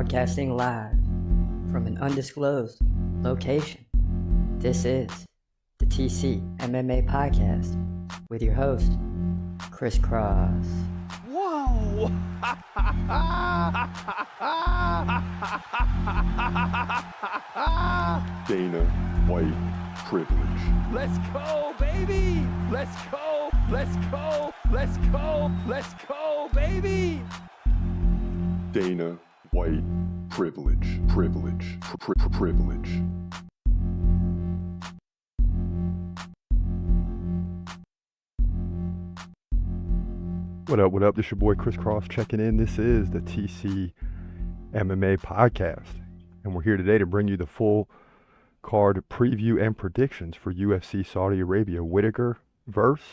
broadcasting live from an undisclosed location. This is the TCMMA podcast with your host, Chris Cross. Whoa! Dana White privilege. Let's go, baby! Let's go! Let's go! Let's go! Let's go, baby! Dana White privilege. Privilege. Privilege. What up, what up? This your boy Chris Cross checking in. This is the TC MMA podcast. And we're here today to bring you the full card preview and predictions for UFC Saudi Arabia. Whittaker versus,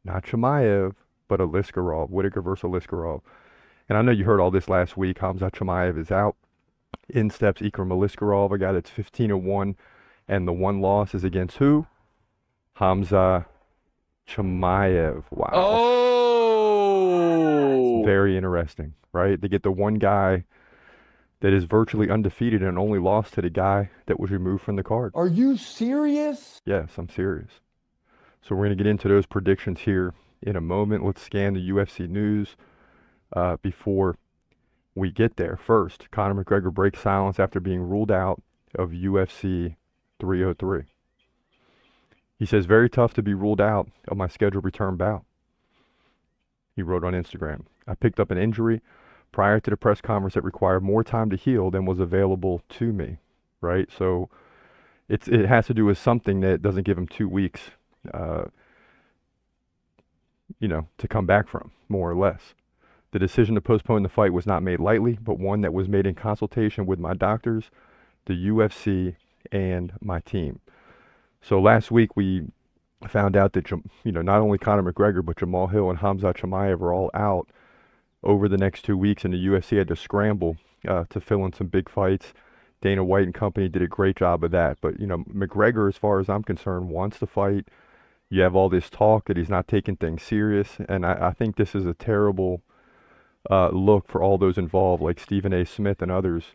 not Chimaev, but Aliskerov. Whittaker versus Aliskerov. And I know you heard all this last week. Hamza Chimaev is out. In steps Ikram Aliskerov, a guy that's 15-1. And the one loss is against who? Hamza Chimaev. Wow. Oh! Very interesting, right? They get the one guy that is virtually undefeated and only lost to the guy that was removed from the card. Are you serious? Yes, I'm serious. So we're going to get into those predictions here in a moment. Let's scan the UFC news before we get there. First, Conor McGregor breaks silence after being ruled out of UFC 303. He says, very tough to be ruled out of my scheduled return bout. He wrote on Instagram, I picked up an injury prior to the press conference that required more time to heal than was available to me, right? So it has to do with something that doesn't give him 2 weeks, to come back from, more or less. The decision to postpone the fight was not made lightly, but one that was made in consultation with my doctors, the UFC, and my team. So last week we found out that, not only Conor McGregor, but Jamal Hill and Hamza Chimaev are all out over the next 2 weeks, and the UFC had to scramble to fill in some big fights. Dana White and company did a great job of that. But, McGregor, as far as I'm concerned, wants to fight. You have all this talk that he's not taking things serious, and I think this is a terrible look for all those involved, like Stephen A. Smith and others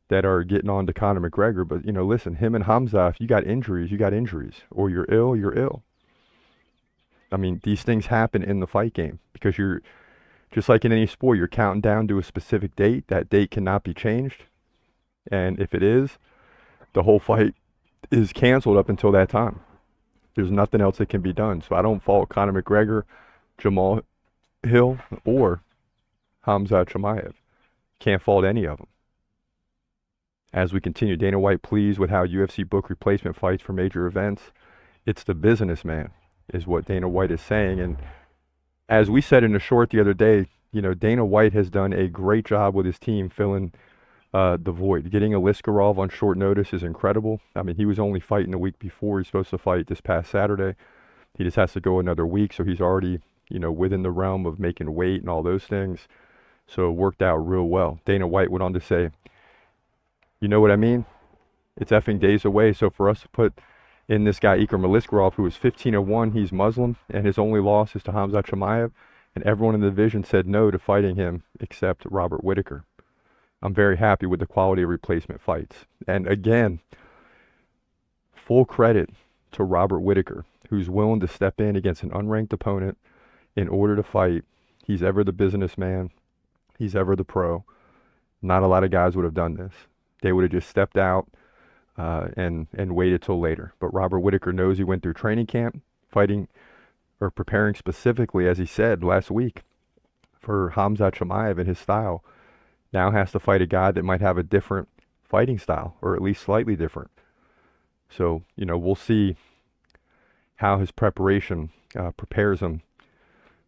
that are getting on to Conor McGregor. But, listen, him and Hamza, if you got injuries, you got injuries. Or you're ill, you're ill. I mean, these things happen in the fight game because you're, just like in any sport, you're counting down to a specific date. That date cannot be changed. And if it is, the whole fight is canceled up until that time. There's nothing else that can be done. So I don't fault Conor McGregor, Jamal Hill, or Hamza Chimaev. Can't fault any of them. As we continue, Dana White pleased with how UFC booked replacement fights for major events. It's the businessman, is what Dana White is saying. And as we said in a short the other day, Dana White has done a great job with his team filling the void. Getting Aliskerov on short notice is incredible. I mean, he was only fighting the week before. He's supposed to fight this past Saturday. He just has to go another week, so he's already, within the realm of making weight and all those things. So it worked out real well. Dana White went on to say, you know what I mean? It's effing days away. So for us to put in this guy, Ikram Aliskerov, who is 15-1, he's Muslim, and his only loss is to Hamza Chimaev, and everyone in the division said no to fighting him except Robert Whittaker. I'm very happy with the quality of replacement fights. And again, full credit to Robert Whittaker, who's willing to step in against an unranked opponent in order to fight. He's ever the businessman. He's ever the pro. Not a lot of guys would have done this. They would have just stepped out and waited till later. But Robert Whittaker knows he went through training camp, fighting or preparing specifically, as he said last week, for Hamza Chimaev and his style. Now has to fight a guy that might have a different fighting style, or at least slightly different. So, we'll see how his preparation prepares him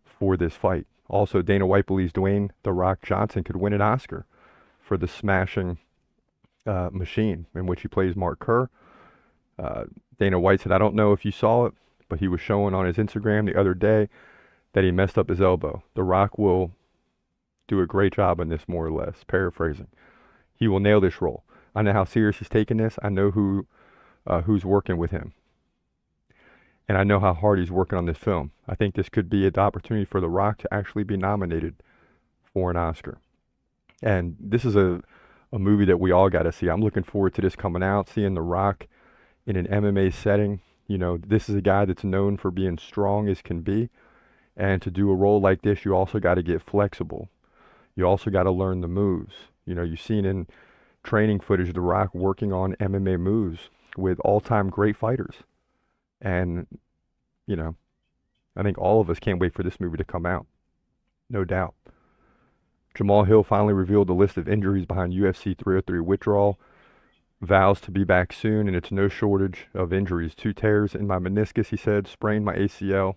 for this fight. Also, Dana White believes Dwayne "The Rock" Johnson could win an Oscar for the smashing machine in which he plays Mark Kerr. Dana White said, I don't know if you saw it, but he was showing on his Instagram the other day that he messed up his elbow. The Rock will do a great job in this, more or less, paraphrasing. He will nail this role. I know how serious he's taking this. I know who's working with him. And I know how hard he's working on this film. I think this could be an opportunity for The Rock to actually be nominated for an Oscar. And this is a movie that we all got to see. I'm looking forward to this coming out, seeing The Rock in an MMA setting. You know, this is a guy that's known for being strong as can be. And to do a role like this, you also got to get flexible. You also got to learn the moves. You know, you've seen in training footage The Rock working on MMA moves with all-time great fighters. And, you know, I think all of us can't wait for this movie to come out. No doubt. Jamal Hill finally revealed the list of injuries behind UFC 303 withdrawal. Vows to be back soon, and it's no shortage of injuries. 2 tears in my meniscus, he said, sprained my ACL,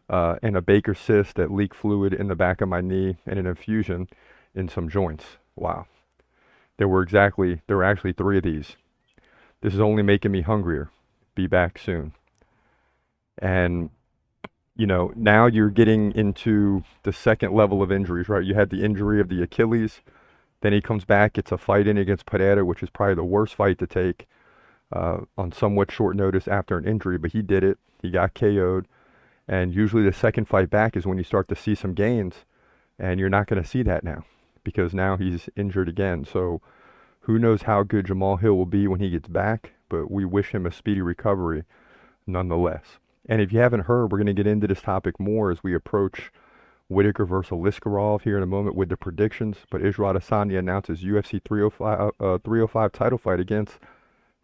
and a Baker cyst that leaked fluid in the back of my knee, and an infusion in some joints. Wow. There were actually 3 of these. This is only making me hungrier. Be back soon. And, you know, now you're getting into the second level of injuries, right? You had the injury of the Achilles. Then he comes back. It's a fight in against Pereira, which is probably the worst fight to take on somewhat short notice after an injury. But he did it. He got KO'd. And usually the second fight back is when you start to see some gains. And you're not going to see that now because now he's injured again. So who knows how good Jamal Hill will be when he gets back. But we wish him a speedy recovery nonetheless. And if you haven't heard, we're going to get into this topic more as we approach Whittaker versus Aliskerov here in a moment with the predictions. But Israel Adesanya announces UFC 305 title fight against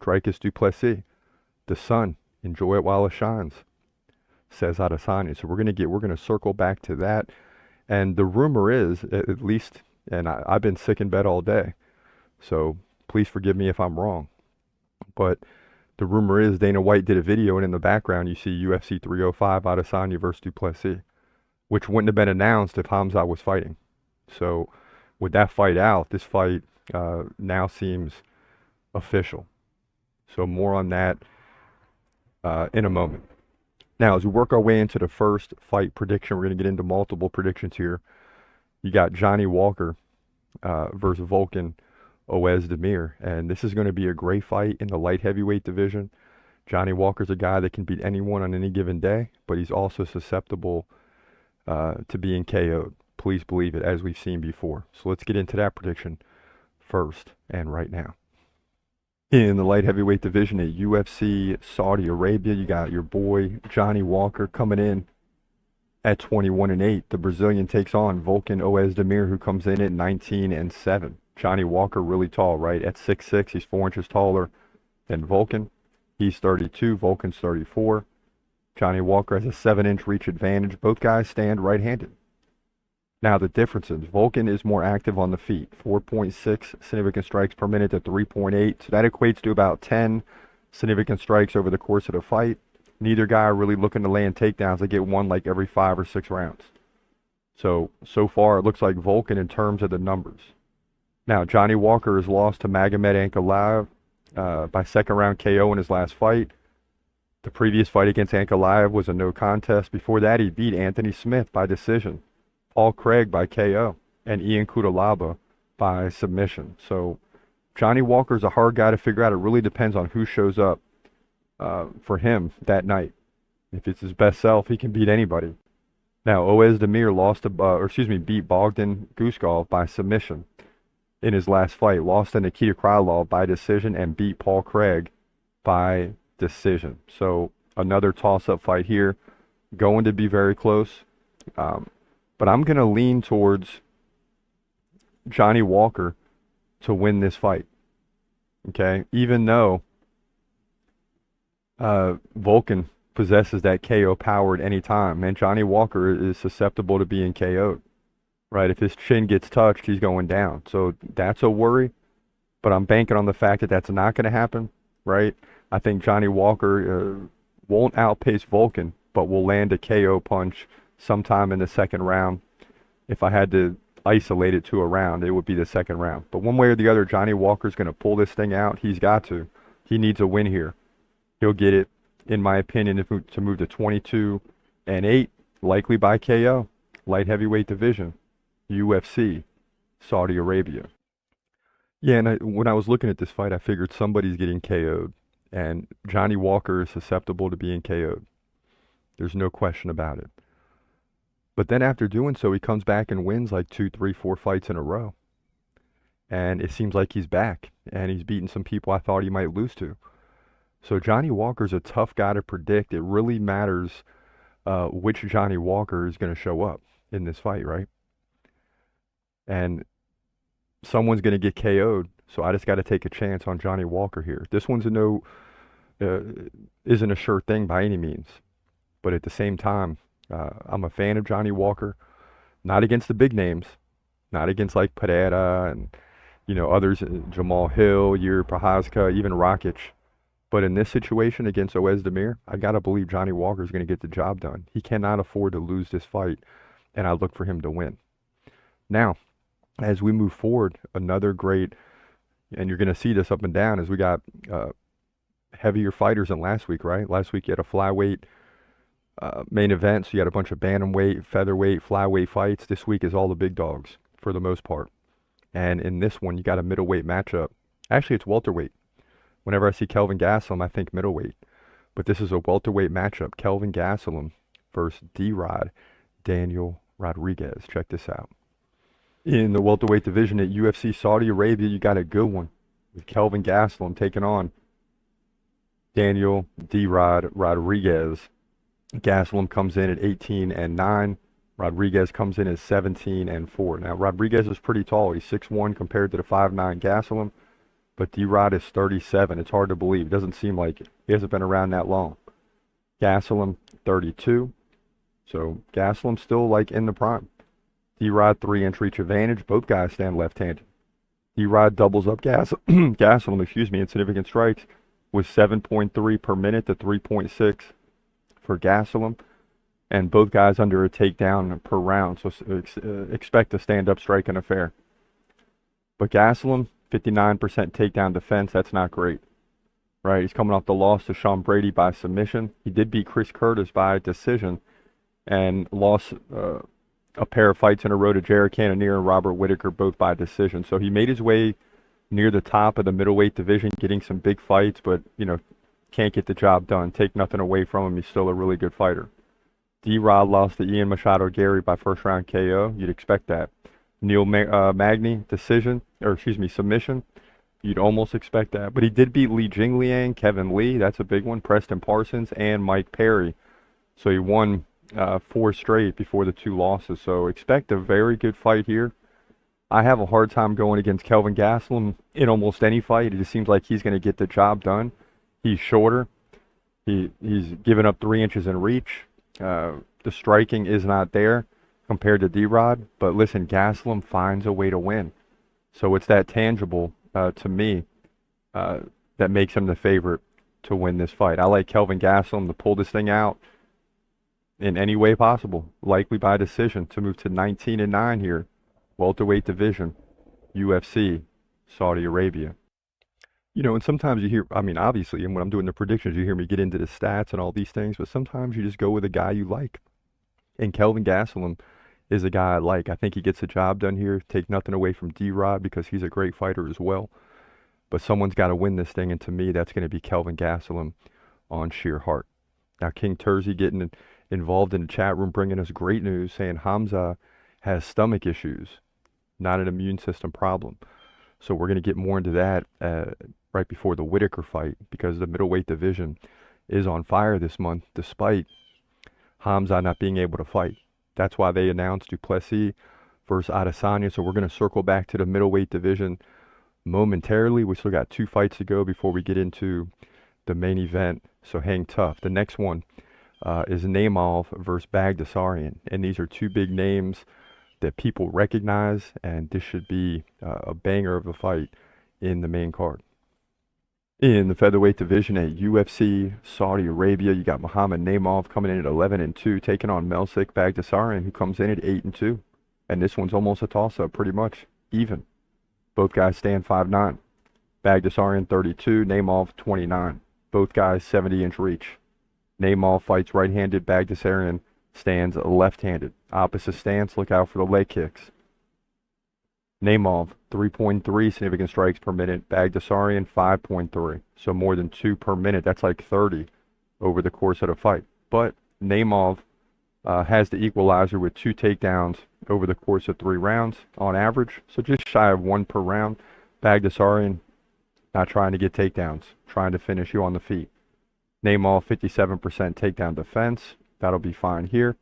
Dricus du Plessis. The sun, enjoy it while it shines, says Adesanya. So we're going to circle back to that. And the rumor is, at least, and I've been sick in bed all day, so please forgive me if I'm wrong, but the rumor is Dana White did a video, and in the background you see UFC 305 Adesanya versus du Plessis, which wouldn't have been announced if Hamzat was fighting. So with that fight out, this fight now seems official. So more on that in a moment. Now, as we work our way into the first fight prediction, we're going to get into multiple predictions here. You got Johnny Walker versus Volkan Oezdemir, and this is going to be a great fight in the light heavyweight division. Johnny Walker's a guy that can beat anyone on any given day, but he's also susceptible to being KO'd. Please believe it, as we've seen before. So let's get into that prediction first and right now. In the light heavyweight division at UFC Saudi Arabia, you got your boy Johnny Walker coming in at 21-8. The Brazilian takes on Volkan Oezdemir, who comes in at 19-7. Johnny Walker really tall, right? At 6'6", he's 4 inches taller than Volkan. He's 32, Volkan's 34. Johnny Walker has a 7-inch reach advantage. Both guys stand right-handed. Now the differences, Volkan is more active on the feet, 4.6 significant strikes per minute to 3.8. So that equates to about 10 significant strikes over the course of the fight. Neither guy are really looking to land takedowns. They get one like every 5 or 6 rounds. So far it looks like Volkan in terms of the numbers. Now Johnny Walker has lost to Magomed Ankalaev by second round KO in his last fight. The previous fight against Ankalaev was a no contest. Before that he beat Anthony Smith by decision, Paul Craig by KO, and Ian Cutelaba by submission. So Johnny Walker's a hard guy to figure out. It really depends on who shows up for him that night. If it's his best self, he can beat anybody. Now Oezdemir beat Bogdan Guskov by submission in his last fight, lost to Nikita Krylov by decision, and beat Paul Craig by decision. So another toss-up fight here, going to be very close. But I'm going to lean towards Johnny Walker to win this fight. Okay? Even though Volkan possesses that KO power at any time, and Johnny Walker is susceptible to being KO'd. Right? If his chin gets touched, he's going down. So that's a worry. But I'm banking on the fact that that's not going to happen. Right? I think Johnny Walker won't outpace Volkan, but will land a KO punch sometime in the second round. If I had to isolate it to a round, it would be the second round. But one way or the other, Johnny Walker's going to pull this thing out. He's got to. He needs a win here. He'll get it, in my opinion, to move to 22-8, likely by KO. Light heavyweight division, UFC Saudi Arabia. Yeah, and when I was looking at this fight, I figured somebody's getting KO'd, and Johnny Walker is susceptible to being KO'd. There's no question about it. But then after doing so, he comes back and wins like 2, 3, 4 fights in a row. and it seems like he's back, and he's beaten some people I thought he might lose to. So Johnny Walker's a tough guy to predict. It really matters which Johnny Walker is going to show up in this fight, right? And someone's going to get KO'd, so I just got to take a chance on Johnny Walker here. This one's isn't a sure thing by any means, but at the same time, I'm a fan of Johnny Walker, not against the big names, not against like Pereira and others, Jamal Hill, Yuri Prochazka, even Rakic. But in this situation against Oezdemir, I got to believe Johnny Walker is going to get the job done. He cannot afford to lose this fight, and I look for him to win. Now, as we move forward, another great, and you're going to see this up and down, as we got heavier fighters than last week, right? Last week you had a flyweight main event, so you had a bunch of bantamweight, featherweight, flyweight fights. This week is all the big dogs for the most part. And in this one, you got a middleweight matchup. Actually, it's welterweight. Whenever I see Kelvin Gastelum, I think middleweight. But this is a welterweight matchup. Kelvin Gastelum versus D-Rod Daniel Rodriguez. Check this out. In the welterweight division at UFC Saudi Arabia, you got a good one with Kelvin Gastelum taking on Daniel D-Rod Rodriguez. Gastelum comes in at 18-9. Rodriguez comes in at 17-4. Now, Rodriguez is pretty tall. He's 6'1" compared to the 5'9" Gastelum. But D-Rod is 37. It's hard to believe. It doesn't seem like it. He hasn't been around that long. Gastelum, 32. So Gastelum still like in the prime. D-Rod 3-inch reach advantage. Both guys stand left-handed. D-Rod doubles up Gastelum, in significant strikes with 7.3 per minute to 3.6 for Gastelum. And both guys under a takedown per round. So expect a stand-up striking affair. But Gastelum, 59% takedown defense. That's not great. Right? He's coming off the loss to Sean Brady by submission. He did beat Chris Curtis by decision and lost a pair of fights in a row to Jared Cannonier and Robert Whittaker, both by decision. So he made his way near the top of the middleweight division, getting some big fights, but, can't get the job done. Take nothing away from him. He's still a really good fighter. D-Rod lost to Ian Machado Gary by first round KO. You'd expect that. Neil Magny, submission. You'd almost expect that. But he did beat Li Jingliang, Kevin Lee, that's a big one, Preston Parsons, and Mike Perry. So he won 4 straight before the 2 losses. So expect a very good fight here. I have a hard time going against Kelvin Gastelum in almost any fight. It just seems like he's going to get the job done. He's shorter. He's given up 3 inches in reach. The striking is not there compared to D-Rod. But listen, Gastelum finds a way to win. So it's that tangible to me that makes him the favorite to win this fight. I like Kelvin Gastelum to pull this thing out in any way possible, likely by decision, to move to 19-9 here. Welterweight division, UFC, Saudi Arabia. And sometimes you hear, obviously, and when I'm doing the predictions, you hear me get into the stats and all these things, but sometimes you just go with a guy you like. And Kelvin Gastelum is a guy I like. I think he gets the job done here. Take nothing away from D-Rod because he's a great fighter as well. But someone's got to win this thing, and to me, that's going to be Kelvin Gastelum on sheer heart. Now, King Terzi getting involved in the chat room, bringing us great news, saying Hamza has stomach issues, not an immune system problem. So we're going to get more into that right before the Whittaker fight, because the middleweight division is on fire this month, despite Hamza not being able to fight. That's why they announced Duplessis versus Adesanya. So we're going to circle back to the middleweight division momentarily. We still got 2 fights to go before we get into the main event. So hang tough. The next one is Naimov versus Bagdasaryan. And these are 2 big names that people recognize, and this should be a banger of a fight in the main card. In the featherweight division at UFC Saudi Arabia, you got Muhammad Naimov coming in at 11-2, taking on Melsik Bagdasaryan, who comes in at 8-2. And this one's almost a toss-up, pretty much even. Both guys stand 5'9". Bagdasaryan 32, Naimov 29. Both guys 70-inch reach. Naimov fights right-handed, Bagdasaryan stands left-handed. Opposite stance, look out for the leg kicks. Naimov, 3.3 significant strikes per minute. Bagdasaryan, 5.3. So more than 2 per minute. That's like 30 over the course of the fight. But Naimov has the equalizer with 2 takedowns over the course of 3 rounds on average. So just shy of 1 per round. Bagdasaryan not trying to get takedowns, trying to finish you on the feet. Naimov 57% takedown defense. That'll be fine here.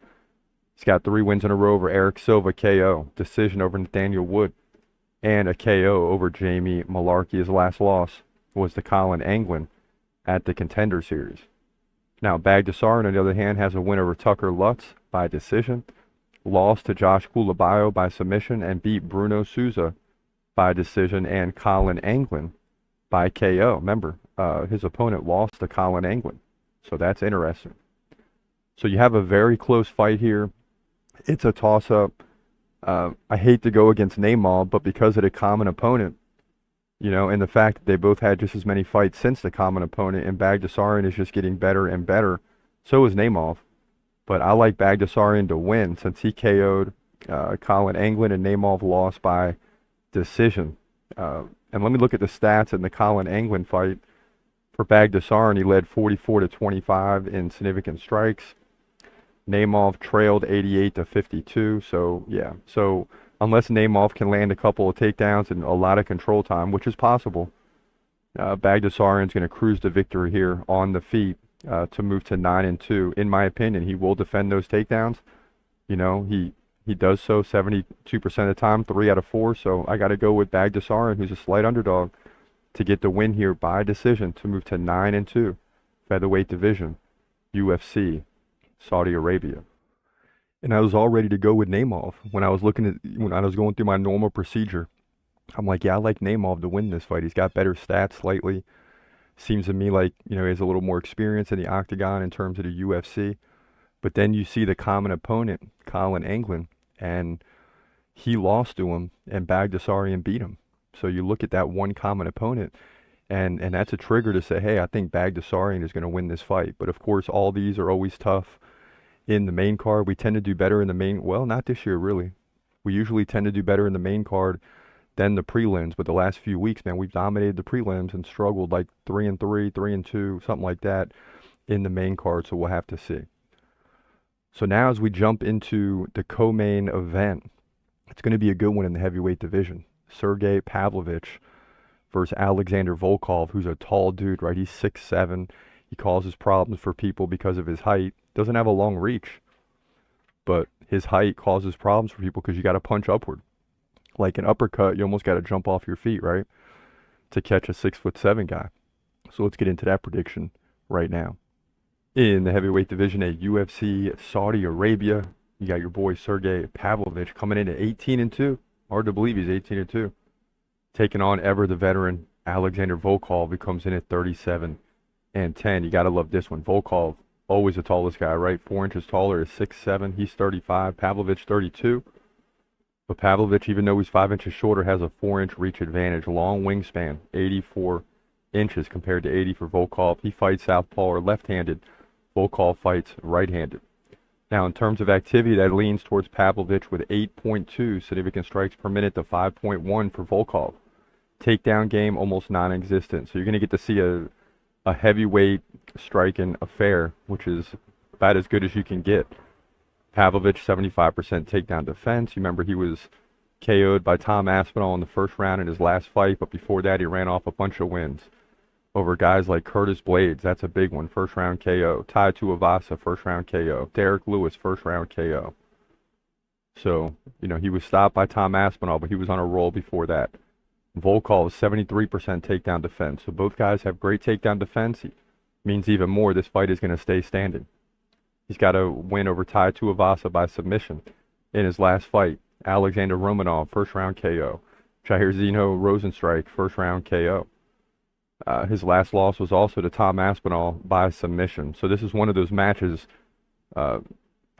He's got 3 wins in a row over Eric Silva, KO. Decision over Nathaniel Wood. And a KO over Jamie Malarkey. His last loss was to Colin Anglin at the Contender Series. Now, Bagdasaryan, on the other hand, has a win over Tucker Lutz by decision, lost to Josh Kulabayo by submission, and beat Bruno Souza by decision and Colin Anglin by KO. Remember, his opponent lost to Colin Anglin, so that's interesting. So you have a very close fight here. It's a toss-up. I hate to go against Naimov, but because of the common opponent, you know, and the fact that they both had just as many fights since the common opponent, and Bagdasaryan is just getting better and better. So is Naimov. But I like Bagdasaryan to win since he KO'd Colin Anglin, and Naimov lost by decision. And let me look at the stats in the Colin Anglin fight. For Bagdasaryan, he led 44-25 in significant strikes. Naimov trailed 88-52. So, yeah. So, unless Naimov can land a couple of takedowns and a lot of control time, which is possible, Bagdasaryan's going to cruise to victory here on the feet to move to 9-2. In my opinion, he will defend those takedowns. You know, he does so 72% of the time, 3 out of 4. So I got to go with Bagdasaryan, who's a slight underdog, to get the win here by decision to move to 9-2, featherweight division, UFC, Saudi Arabia. And I was all ready to go with Naimov when I was going through my normal procedure. I'm like, yeah, I like Naimov to win this fight. He's got better stats slightly. Seems to me like, you know, he has a little more experience in the octagon in terms of the UFC. But then you see the common opponent, Colin Anglin, and he lost to him, and Bagdasaryan beat him. So you look at that one common opponent, and that's a trigger to say, hey, I think Bagdasaryan is going to win this fight. But of course, all these are always tough. In the main card, we tend to do better in the main, well, not this year really. We usually tend to do better in the main card than the prelims, but the last few weeks, man, we've dominated the prelims and struggled like 3-3, 3-2, something like that in the main card, so we'll have to see. So now as we jump into the co-main event, it's going to be a good one in the heavyweight division. Sergey Pavlovich versus Alexander Volkov, who's a tall dude, right? He's 6'7". He causes problems for people because of his height. Doesn't have a long reach, but his height causes problems for people because you got to punch upward. Like an uppercut, you almost got to jump off your feet, right? To catch a 6'7" guy. So let's get into that prediction right now. In the heavyweight division at UFC Saudi Arabia, you got your boy Sergey Pavlovich coming in at 18-2. Hard to believe he's 18-2. Taking on ever the veteran Alexander Volkov, who comes in at 37-10. You got to love this one. Volkov, always the tallest guy, right? 4 inches taller is 6'7". He's 35. Pavlovich 32. But Pavlovich, even though he's 5 inches shorter, has a 4-inch reach advantage. Long wingspan, 84 inches compared to 80 for Volkov. He fights southpaw or left-handed. Volkov fights right-handed. Now, in terms of activity, that leans towards Pavlovich with 8.2 significant strikes per minute to 5.1 for Volkov. Takedown game, almost non-existent. So you're going to get to see a heavyweight striking affair, which is about as good as you can get. Pavlovich, 75% takedown defense. You remember he was KO'd by Tom Aspinall in the first round in his last fight, but before that he ran off a bunch of wins over guys like Curtis Blades. That's a big one, first round KO. Tai Tuivasa, first round KO. Derek Lewis, first round KO. So, you know, he was stopped by Tom Aspinall, but he was on a roll before that. Volkov, 73% takedown defense. So both guys have great takedown defense. Means even more, this fight is going to stay standing. He's got a win over Tai Tuivasa by submission in his last fight. Alexander Romanov, first round KO. Jair Zeno Rosenstrike, first round KO. His last loss was also to Tom Aspinall by submission. So this is one of those matches. I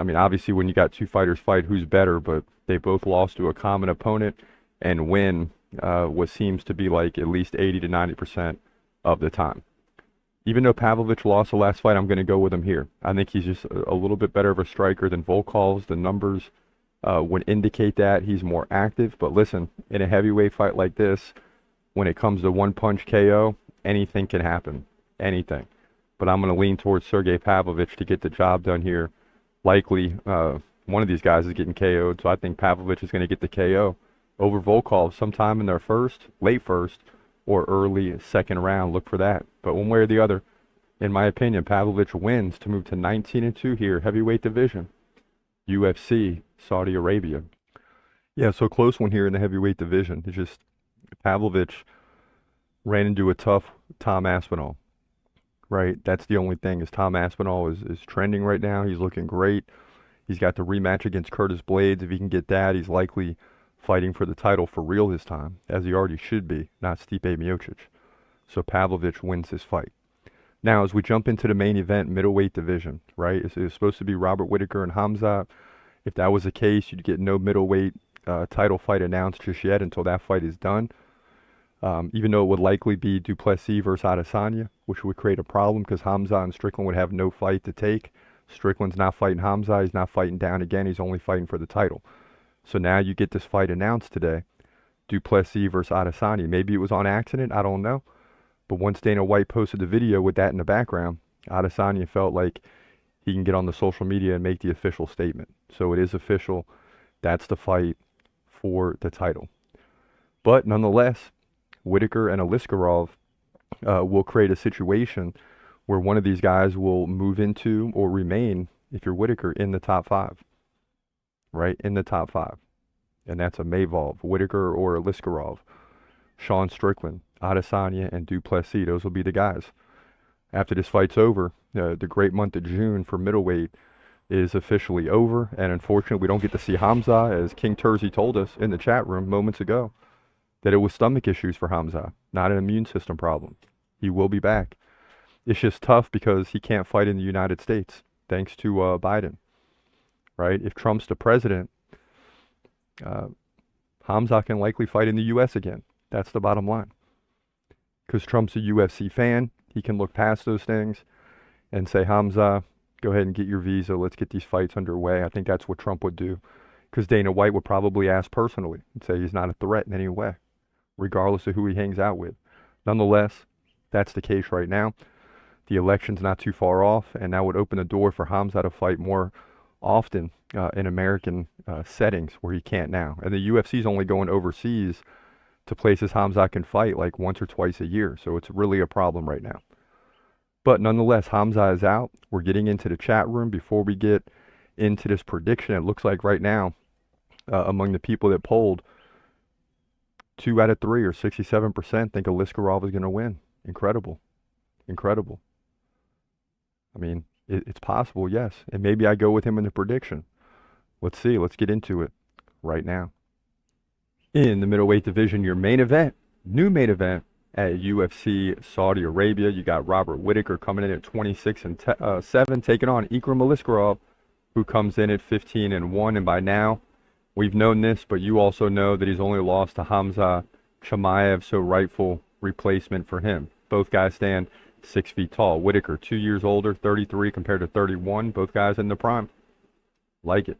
mean, obviously when you got two fighters fight, who's better? But they both lost to a common opponent and win what seems to be like at least 80 to 90% of the time. Even though Pavlovich lost the last fight, I'm going to go with him here. I think he's just a little bit better of a striker than Volkov's. The numbers would indicate that. He's more active. But listen, in a heavyweight fight like this, when it comes to one-punch KO, anything can happen. Anything. But I'm going to lean towards Sergey Pavlovich to get the job done here likely one of these guys is getting KO'd. So I think Pavlovich is going to get the KO over Volkov sometime in their late first, or early second round. Look for that. But one way or the other, in my opinion, Pavlovich wins to move to 19-2 here, heavyweight division, UFC Saudi Arabia. Yeah, so close one here in the heavyweight division. It's just Pavlovich ran into a tough Tom Aspinall, right? That's the only thing, is Tom Aspinall is trending right now. He's looking great. He's got the rematch against Curtis Blades. If he can get that, he's likely fighting for the title for real this time, as he already should be, not Stipe Miocic. So Pavlovich wins this fight. Now, as we jump into the main event, middleweight division, right? It's supposed to be Robert Whittaker and Hamza. If that was the case, you'd get no middleweight title fight announced just yet until that fight is done. Even though it would likely be Du Plessis versus Adesanya, which would create a problem because Hamza and Strickland would have no fight to take. Strickland's not fighting Hamza. He's not fighting down again. He's only fighting for the title. So now you get this fight announced today, Du Plessis versus Adesanya. Maybe it was on accident. I don't know. But once Dana White posted the video with that in the background, Adesanya felt like he can get on the social media and make the official statement. So it is official. That's the fight for the title. But nonetheless, Whittaker and Aliskerov will create a situation where one of these guys will move into or remain, if you're Whittaker, in the top 5. Right? In the top 5. And that's a Mayvolv, Whittaker or Aliskerov, Sean Strickland, Adesanya, and Du Plessis. Those will be the guys. After this fight's over, the great month of June for middleweight is officially over. And unfortunately, we don't get to see Hamza, as King Terzi told us in the chat room moments ago, that it was stomach issues for Hamza, not an immune system problem. He will be back. It's just tough because he can't fight in the United States, thanks to Biden. Right? If Trump's the president, Hamza can likely fight in the U.S. again. That's the bottom line. Because Trump's a UFC fan, he can look past those things and say, Hamza, go ahead and get your visa. Let's get these fights underway. I think that's what Trump would do. Because Dana White would probably ask personally and say he's not a threat in any way, regardless of who he hangs out with. Nonetheless, that's the case right now. The election's not too far off, and that would open the door for Hamza to fight more often in American settings where he can't now. And the UFC's only going overseas to places Hamza can fight like once or twice a year. So it's really a problem right now. But nonetheless, Hamza is out. We're getting into the chat room. Before we get into this prediction, it looks like right now, among the people that polled, 2 out of 3 or 67% think Aliskerov is going to win. Incredible. Incredible. I mean, it's possible, yes. And maybe I go with him in the prediction. Let's see. Let's get into it right now. In the middleweight division, your main event, new main event at UFC Saudi Arabia. You got Robert Whittaker coming in at 26-7, taking on Ikram Aliskerov, who comes in at 15-1. And by now, we've known this, but you also know that he's only lost to Hamza Chimaev, so rightful replacement for him. Both guys stand 6 feet tall. Whittaker, 2 years older, 33 compared to 31. Both guys in the prime. Like it.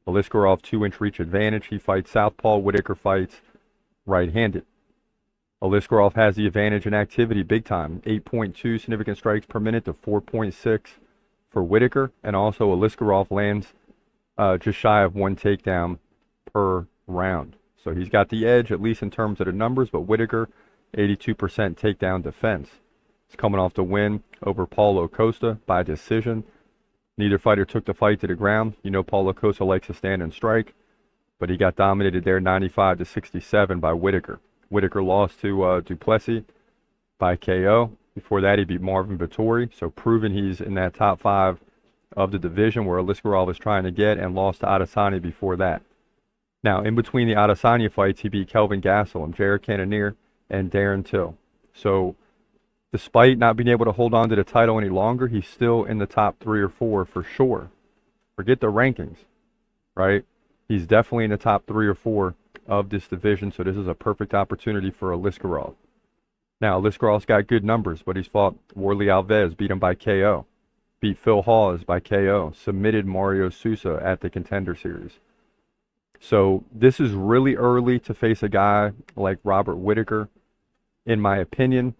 Aliskerov, 2-inch reach advantage. He fights southpaw. Whittaker fights right-handed. Aliskerov has the advantage in activity big time. 8.2 significant strikes per minute to 4.6 for Whittaker. And also Aliskerov lands just shy of 1 takedown per round. So he's got the edge, at least in terms of the numbers, but Whittaker, 82% takedown defense. He's coming off the win over Paulo Costa by decision. Neither fighter took the fight to the ground. You know Paulo Costa likes to stand and strike, but he got dominated there 95-67 by Whittaker. Whittaker lost to Du Plessis by KO. Before that, he beat Marvin Vettori, so proving he's in that top 5 of the division where Aliskerov is trying to get, and lost to Adesanya before that. Now, in between the Adesanya fights, he beat Kelvin Gastelum, Jared Cannonier, and Darren Till. So despite not being able to hold on to the title any longer, he's still in the top 3 or 4 for sure. Forget the rankings, right? He's definitely in the top 3 or 4 of this division, so this is a perfect opportunity for Aliskerov. Now, Aliskerov's got good numbers, but he's fought Warley Alves, beat him by KO. Beat Phil Hawes by KO. Submitted Mario Sousa at the Contender Series. So this is really early to face a guy like Robert Whittaker, in my opinion.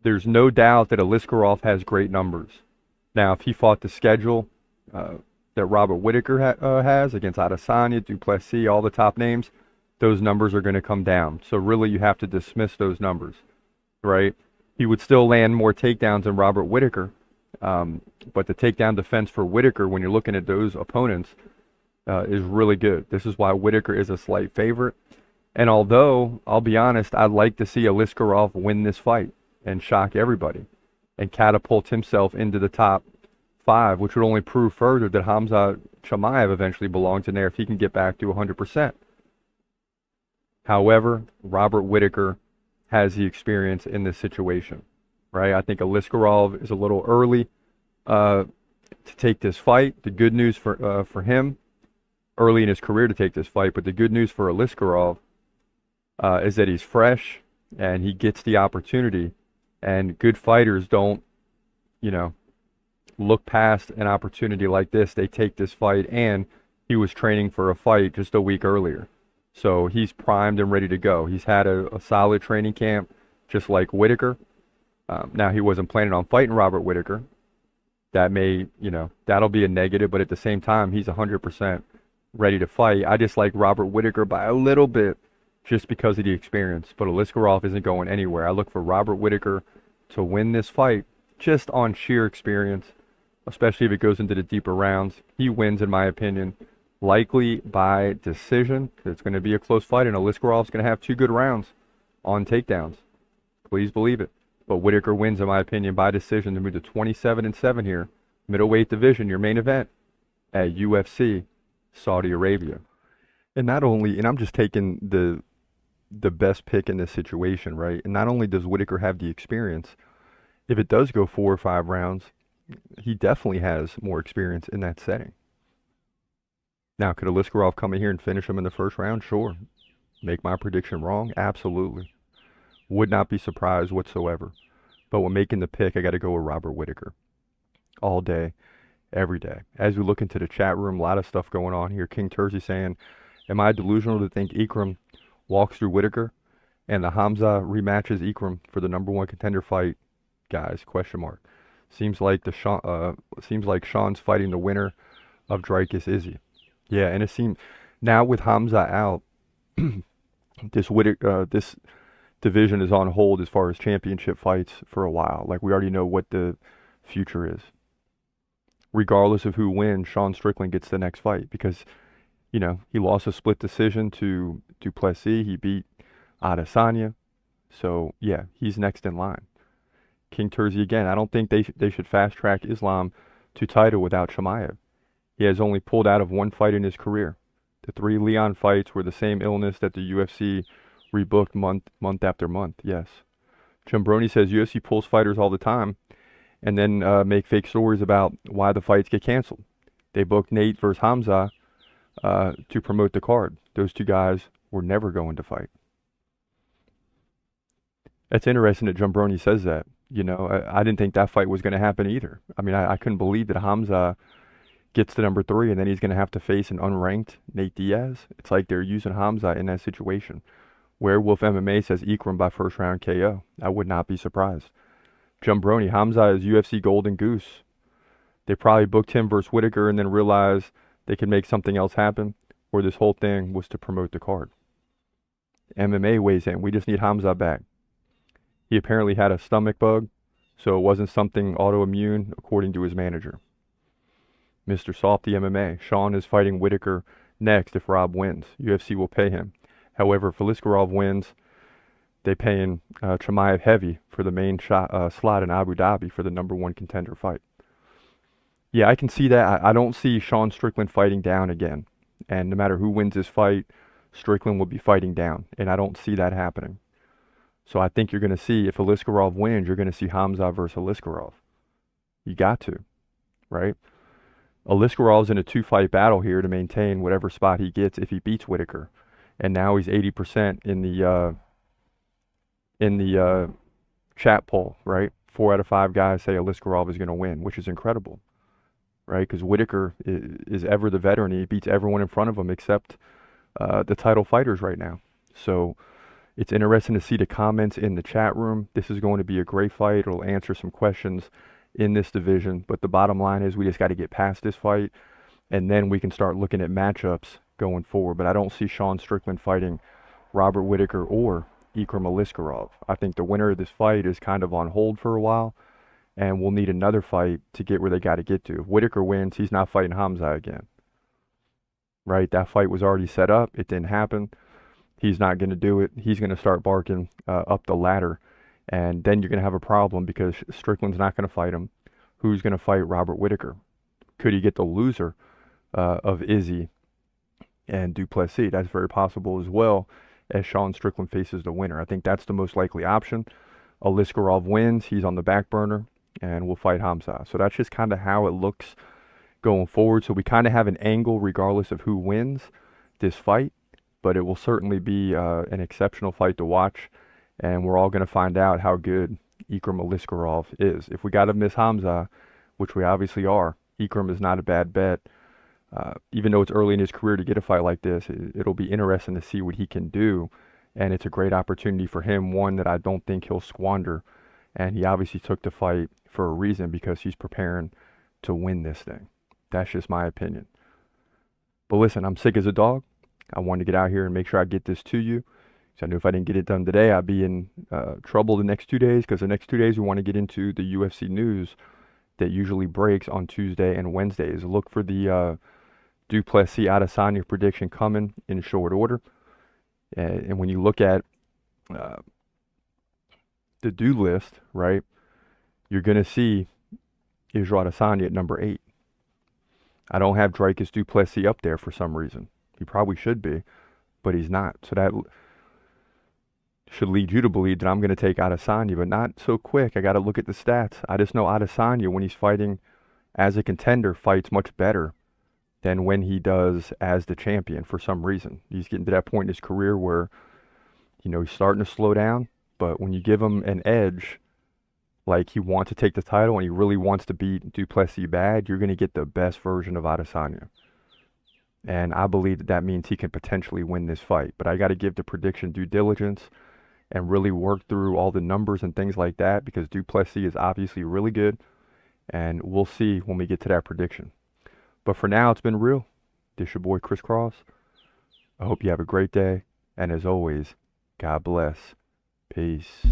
There's no doubt that Aliskerov has great numbers. Now, if he fought the schedule that Robert Whittaker has against Adesanya, Duplessis, all the top names, those numbers are going to come down. So really you have to dismiss those numbers, right? He would still land more takedowns than Robert Whittaker, but the takedown defense for Whittaker, when you're looking at those opponents, is really good. This is why Whittaker is a slight favorite. And although, I'll be honest, I'd like to see Aliskerov win this fight and shock everybody and catapult himself into the top 5, which would only prove further that Hamza Chimaev eventually belongs in there if he can get back to 100%. However, Robert Whittaker has the experience in this situation, right? I think Aliskerov is a little early to take this fight. The good news for him, early in his career to take this fight, but the good news for Aliskerov is that he's fresh and he gets the opportunity. And good fighters don't, look past an opportunity like this. They take this fight, and he was training for a fight just a week earlier. So he's primed and ready to go. He's had a solid training camp, just like Whittaker. Now, he wasn't planning on fighting Robert Whittaker. That may, that'll be a negative, but at the same time, he's 100% ready to fight. I just like Robert Whittaker by a little bit just because of the experience. But Aliskerov isn't going anywhere. I look for Robert Whittaker to win this fight just on sheer experience, especially if it goes into the deeper rounds. He wins, in my opinion, likely by decision. It's going to be a close fight, and Aliskerov's going to have 2 good rounds on takedowns. Please believe it. But Whittaker wins, in my opinion, by decision to move to 27-7 here. Middleweight division, your main event at UFC Saudi Arabia. And I'm just taking the best pick in this situation, right? And not only does Whittaker have the experience, if it does go 4 or 5 rounds, he definitely has more experience in that setting. Now, could Aliskerov come in here and finish him in the first round? Sure. Make my prediction wrong? Absolutely. Would not be surprised whatsoever. But when making the pick, I got to go with Robert Whittaker. All day, every day. As we look into the chat room, a lot of stuff going on here. King Terzi saying, am I delusional to think Ikram walks through Whittaker and the Hamza rematches Ikram for the #1 contender fight? Guys, question mark. Seems like Sean's fighting the winner of Dricus Izzy. Yeah, and it seems now with Hamza out, this division is on hold as far as championship fights for a while. Like, we already know what the future is. Regardless of who wins, Sean Strickland gets the next fight because, he lost a split decision to Duplessis. He beat Adesanya. So, yeah, he's next in line. King Terzi again, I don't think they should fast-track Islam to title without Chimaev. He has only pulled out of 1 fight in his career. The 3 Leon fights were the same illness that the UFC rebooked month after month. Yes. Jumbroni says UFC pulls fighters all the time and then make fake stories about why the fights get canceled. They booked Nate versus Hamza to promote the card. Those 2 guys were never going to fight. It's interesting that Jumbroni says that. I didn't think that fight was going to happen either. I mean, I couldn't believe that Hamza gets to #3 and then he's going to have to face an unranked Nate Diaz. It's like they're using Hamza in that situation. Werewolf MMA says Ikram by first round KO. I would not be surprised. Jumbroni, Hamza is UFC Golden Goose. They probably booked him versus Whittaker and then realized they could make something else happen, or this whole thing was to promote the card. MMA weighs in. We just need Hamza back. He apparently had a stomach bug, so it wasn't something autoimmune, according to his manager. Mr. Softy MMA. Sean is fighting Whittaker next if Rob wins. UFC will pay him. However, if Aliskerov wins, they pay in Chimaev heavy for the main slot in Abu Dhabi for the #1 contender fight. Yeah, I can see that. I don't see Sean Strickland fighting down again. And no matter who wins this fight, Strickland will be fighting down. And I don't see that happening. So I think you're going to see, if Aliskerov wins, you're going to see Hamza versus Aliskerov. You got to, right? Aliskerov's in a 2-fight battle here to maintain whatever spot he gets if he beats Whittaker. And now he's 80% in the chat poll, right? 4 out of 5 guys say Aliskerov is going to win, which is incredible, right? Because Whittaker is ever the veteran. He beats everyone in front of him except the title fighters right now. So it's interesting to see the comments in the chat room. This is going to be a great fight. It'll answer some questions in this division. But the bottom line is we just got to get past this fight, and then we can start looking at matchups going forward. But I don't see Sean Strickland fighting Robert Whittaker or Ikram Aliskerov. I think the winner of this fight is kind of on hold for a while, and we'll need another fight to get where they got to get to. If Whittaker wins, he's not fighting Hamza again. Right? That fight was already set up. It didn't happen. He's not going to do it. He's going to start barking up the ladder, and then you're going to have a problem because Strickland's not going to fight him. Who's going to fight Robert Whittaker? Could he get the loser of Izzy and Duplessis? That's very possible as well, as Sean Strickland faces the winner. I think that's the most likely option. Aliskerov wins. He's on the back burner, and we'll fight Hamza. So that's just kind of how it looks going forward. So we kind of have an angle regardless of who wins this fight, but it will certainly be an exceptional fight to watch, and we're all going to find out how good Ikram Aliskerov is. If we got to miss Hamza, which we obviously are, Ikram is not a bad bet. Even though it's early in his career to get a fight like this, it'll be interesting to see what he can do, and it's a great opportunity for him, one that I don't think he'll squander, and he obviously took the fight for a reason because he's preparing to win this thing. That's just my opinion. But listen, I'm sick as a dog. I wanted to get out here and make sure I get this to you. So I knew if I didn't get it done today, I'd be in trouble the next 2 days, because the next 2 days we want to get into the UFC news that usually breaks on Tuesday and Wednesdays. Look for the Duplessis Adesanya prediction coming in short order. And when you look at the do list, right, you're going to see Israel Adesanya at number 8. I don't have Dricus Duplessis up there for some reason. He probably should be, but he's not. So that should lead you to believe that I'm going to take Adesanya, but not so quick. I got to look at the stats. I just know Adesanya, when he's fighting as a contender, fights much better than when he does as the champion for some reason. He's getting to that point in his career where, you know, he's starting to slow down, but when you give him an edge, like he wants to take the title and he really wants to beat Duplessis bad, you're going to get the best version of Adesanya. And I believe that that means he can potentially win this fight. But I got to give the prediction due diligence and really work through all the numbers and things like that, because Duplessis is obviously really good, and we'll see when we get to that prediction. But for now, it's been real. This your boy Chris Cross. I hope you have a great day, and as always, God bless. Peace.